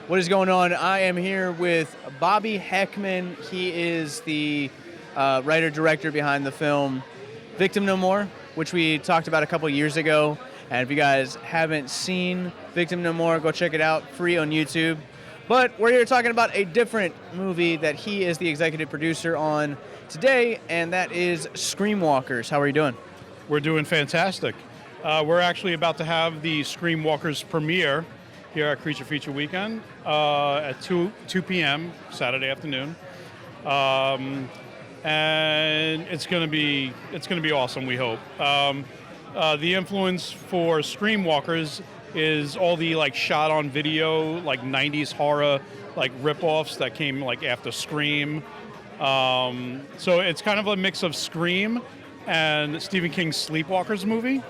What is going on? I am here with Bobby Heckman. He is the writer-director behind the film Victim No More, which we talked about a couple years ago. And if you guys haven't seen Victim No More, go check it out, free on YouTube. But we're here talking about a different movie that he is the executive producer on today, and that is Screamwalkers. How are you doing? We're doing fantastic. We're actually about to have the Screamwalkers premiere here at Creature Feature Weekend at 2 p.m. Saturday afternoon, and it's gonna be awesome. We hope. The influence for Screamwalkers is all the shot on video 90s horror rip-offs that came after Scream. So it's kind of a mix of Scream and Stephen King's Sleepwalkers movie.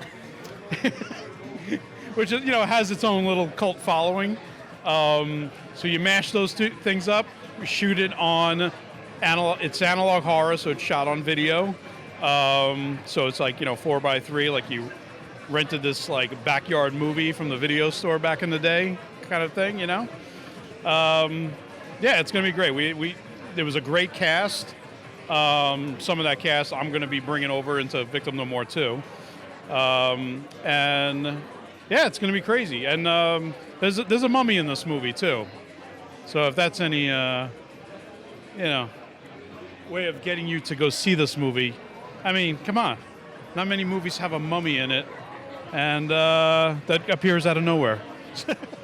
Which has its own little cult following. So you mash those two things up, you shoot it on it's analog horror, so it's shot on video. So it's 4x3, like you rented this backyard movie from the video store back in the day, kind of thing. Yeah, it's gonna be great. There was a great cast. Some of that cast I'm gonna be bringing over into Victim No More too. And yeah, it's going to be crazy. And there's a mummy in this movie, too. So if that's any, way of getting you to go see this movie, I mean, come on. Not many movies have a mummy in it, and that appears out of nowhere.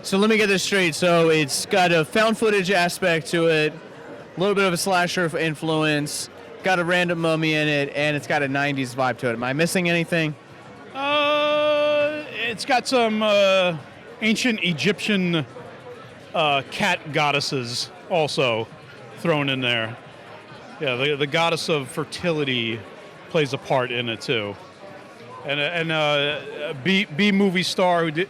So let me get this straight. So it's got a found footage aspect to it, a little bit of a slasher influence, got a random mummy in it, and it's got a 90s vibe to it. Am I missing anything? It's got some ancient Egyptian cat goddesses also thrown in there. Yeah, the goddess of fertility plays a part in it too. And B movie star who did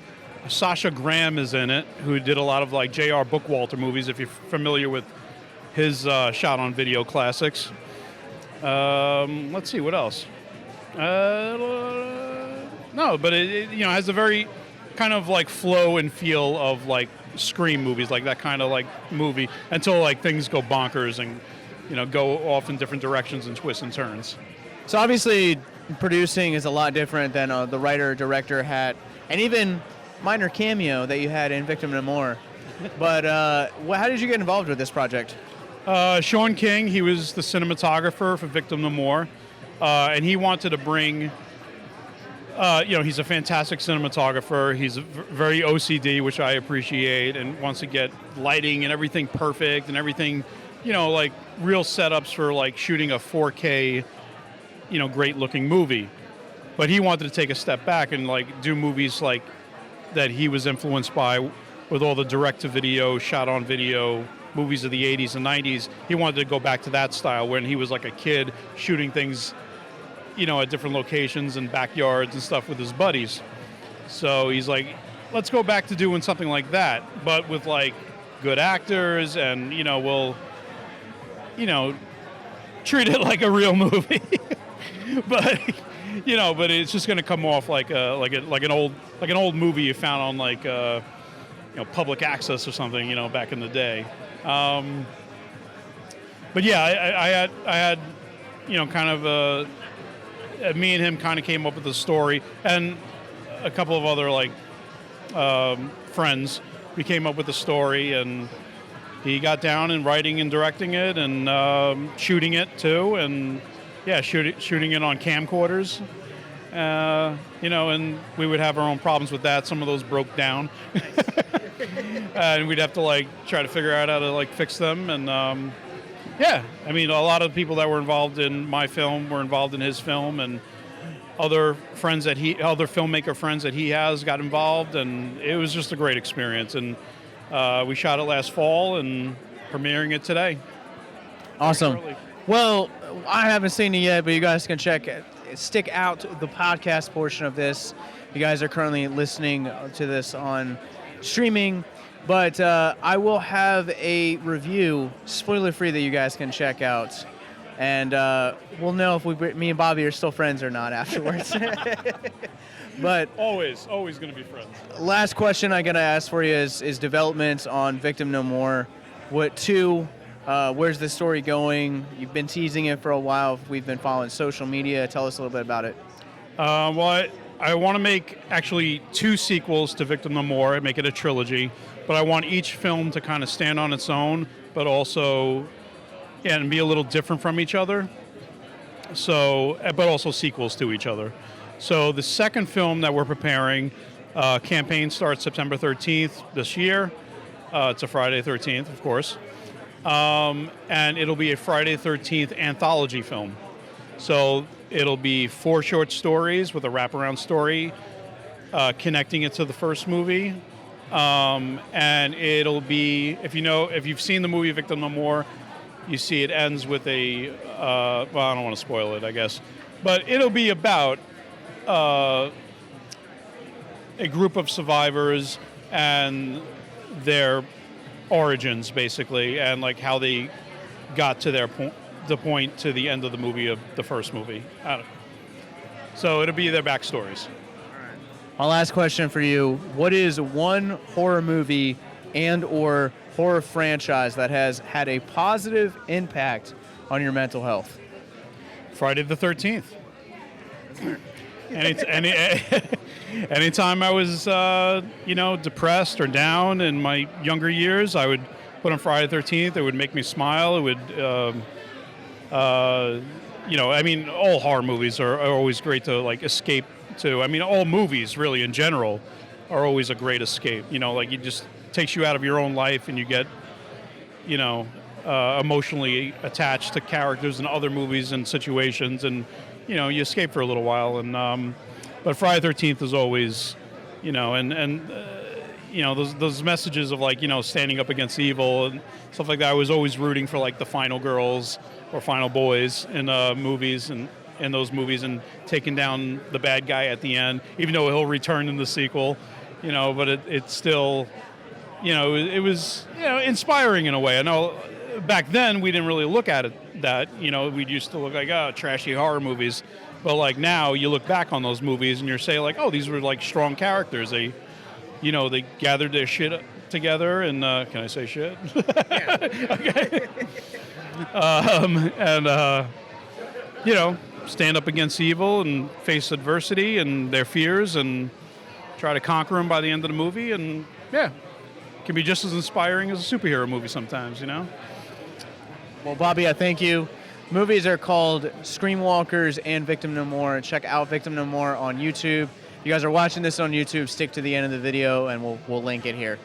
Sasha Graham is in it, who did a lot of J.R. Bookwalter movies. If you're familiar with his shot on video classics. Let's see what else. No, but it has a very kind of flow and feel of Scream movies, that kind of movie, until things go bonkers and go off in different directions and twists and turns. So obviously producing is a lot different than the writer-director hat, and even minor cameo that you had in Victim No More. But how did you get involved with this project? Sean King, he was the cinematographer for Victim No More, and he wanted to bring... he's a fantastic cinematographer. He's very OCD, which I appreciate, and wants to get lighting and everything perfect and everything, real setups for shooting a 4K, great looking movie. But he wanted to take a step back and do movies that he was influenced by with all the direct-to-video, shot-on-video movies of the 80s and 90s. He wanted to go back to that style when he was a kid shooting things at different locations and backyards and stuff with his buddies. So he's let's go back to doing something like that, but with good actors, and we'll treat it like a real movie. but but it's just going to come off like an old movie you found on public access or something, back in the day. But yeah, I had kind of me and him kind of came up with the story, and a couple of other friends. We came up with the story, and he got down and writing and directing it, and shooting it too, and yeah, shooting it on camcorders. And we would have our own problems with that. Some of those broke down, and we'd have to try to figure out how to fix them. And yeah, I mean, a lot of people that were involved in my film were involved in his film, and other filmmaker friends that he has got involved, and it was just a great experience. And we shot it last fall and premiering it today. Awesome. Well, I haven't seen it yet, but you guys can stick out the podcast portion of this. You guys are currently listening to this on streaming. But I will have a review, spoiler-free, that you guys can check out. And we'll know if me and Bobby are still friends or not afterwards. But always going to be friends. last question I gotta ask for you is development on Victim No More. Where's the story going? You've been teasing it for a while. We've been following social media. Tell us a little bit about it. Well, I want to make actually 2 sequels to Victim No More and make it a trilogy, but I want each film to kind of stand on its own, but also and be a little different from each other. So, but also sequels to each other. So the second film that we're preparing, campaign starts September 13th this year. It's a Friday 13th, of course. And it'll be a Friday 13th anthology film. So it'll be 4 short stories with a wraparound story connecting it to the first movie. And it'll be, if you've seen the movie Victim No More, you see it ends with well, I don't want to spoil it, I guess. But it'll be about a group of survivors and their origins, basically, and like how they got to the point to the end of the movie of the first movie. So it'll be their backstories. My last question for you: what is one horror movie and/or horror franchise that has had a positive impact on your mental health? Friday the 13th. Anytime I was, depressed or down in my younger years, I would put on Friday the 13th. It would make me smile. It would, all horror movies are always great to like escape to. I mean, all movies really in general are always a great escape. It just takes you out of your own life and you get, emotionally attached to characters in other movies and situations, and you escape for a little while. And but Friday the 13th is always, those messages of like standing up against evil and stuff like that. I was always rooting for like the final girls or final boys in movies and in those movies, and taking down the bad guy at the end, even though he'll return in the sequel. But it's still, it was inspiring in a way. I know back then we didn't really look at it that, we used to look like trashy horror movies, but like now you look back on those movies and you're saying like, oh, these were like strong characters. They gathered their shit together, and can I say shit? Okay. Stand up against evil and face adversity and their fears and try to conquer them by the end of the movie, and it can be just as inspiring as a superhero movie sometimes, Well, Bobby, I thank you. Movies are called Screamwalkers and Victim No More. Check out Victim No More on YouTube. If you guys are watching this on YouTube, stick to the end of the video and we'll link it here.